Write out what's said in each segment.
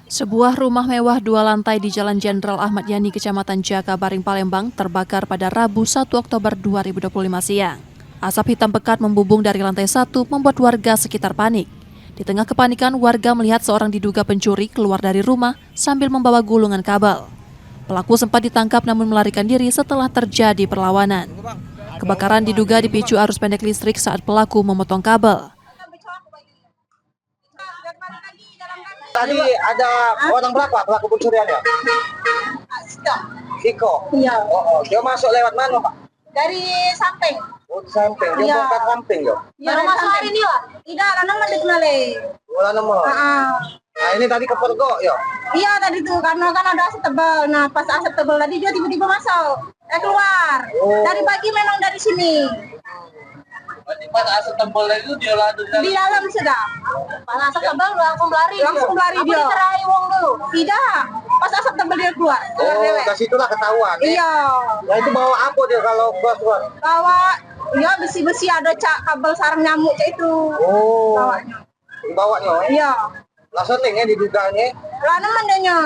Sebuah rumah mewah 2 lantai di Jalan Jenderal Ahmad Yani, Kecamatan Jakabaring, Palembang, terbakar pada Rabu 1 Oktober 2025 siang. Asap hitam pekat membubung dari lantai 1 membuat warga sekitar panik. Di tengah kepanikan, warga melihat seorang diduga pencuri keluar dari rumah sambil membawa gulungan kabel. Pelaku sempat ditangkap namun melarikan diri setelah terjadi perlawanan. Kebakaran diduga dipicu arus pendek listrik saat pelaku memotong kabel. Tadi ada orang berapa pelaku pencuriannya? Iko. Iya. Oh, dia masuk lewat mana, Pak? Dari samping. Oh, di samping. Dia Iya. bongkar samping, ya? Baru masuk hari ini, Pak? Tidak, lana mah dikenali. Bola nomor. Nah, ini tadi kepergok, ya? Iya, tadi tuh, karena kan ada asap tebal. Nah, pas asap tebal tadi dia tiba-tiba masuk. Keluar. Oh. Dari pagi memang dari sini. Pas asap tebal itu dia lari Di dalam sudah. Pas asap tebal langsung lari. Langsung lari Apa dia. dicerai wong dulu? Tidak. Pas asap tebal dia keluar. Oh, ke situlah ketahuan. Iya. Nah, itu bawa apa dia kalau keluar? Bawa, ya besi-besi ada kabel sarang nyamuk itu. Oh. Bawanya. Dibawanya, ya? Iya. Langsung nih, diduganya. Lana mandanya.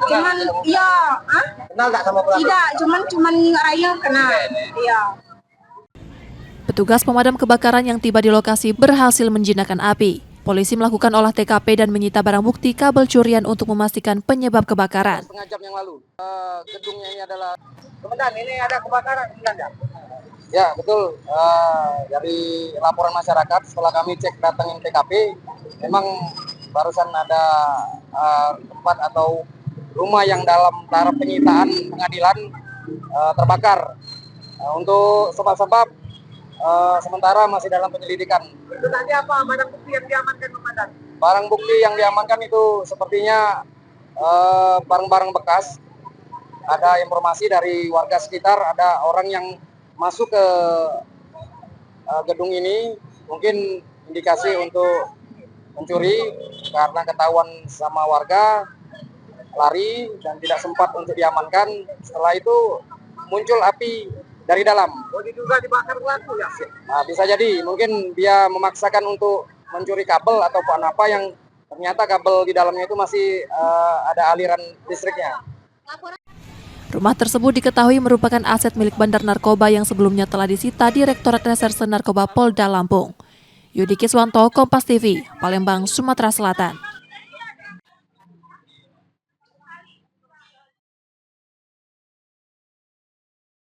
Cuman, iya. Kenal tak sama pelaku? Tidak, cuman raya kena. Iya. Petugas pemadam kebakaran yang tiba di lokasi berhasil menjinakkan api. Polisi melakukan olah TKP dan menyita barang bukti kabel curian untuk memastikan penyebab kebakaran. Setengah jam yang lalu, gedungnya ini adalah... Komandan, ini ada kebakaran, Komandan. Ya, betul. Dari laporan masyarakat, setelah kami cek datangin TKP, memang barusan ada tempat atau rumah yang dalam taraf penyitaan pengadilan terbakar. Untuk sebab-sebab sementara masih dalam penyelidikan. Itu tadi apa barang bukti yang diamankan, Komandan? Barang bukti yang diamankan itu sepertinya barang-barang bekas. Ada informasi dari warga sekitar, ada orang yang masuk ke gedung ini, mungkin indikasi untuk mencuri karena ketahuan sama warga, lari dan tidak sempat untuk diamankan. Setelah itu muncul api dari dalam. Oh, diduga dibakar pelaku, ya? Nah, bisa jadi mungkin dia memaksakan untuk mencuri kabel atau apa yang ternyata kabel di dalamnya itu masih ada aliran listriknya. Rumah tersebut diketahui merupakan aset milik bandar narkoba yang sebelumnya telah disita Direktorat Reserse Narkoba Polda Lampung. Yudi Kiswanto, Kompas TV, Palembang, Sumatera Selatan.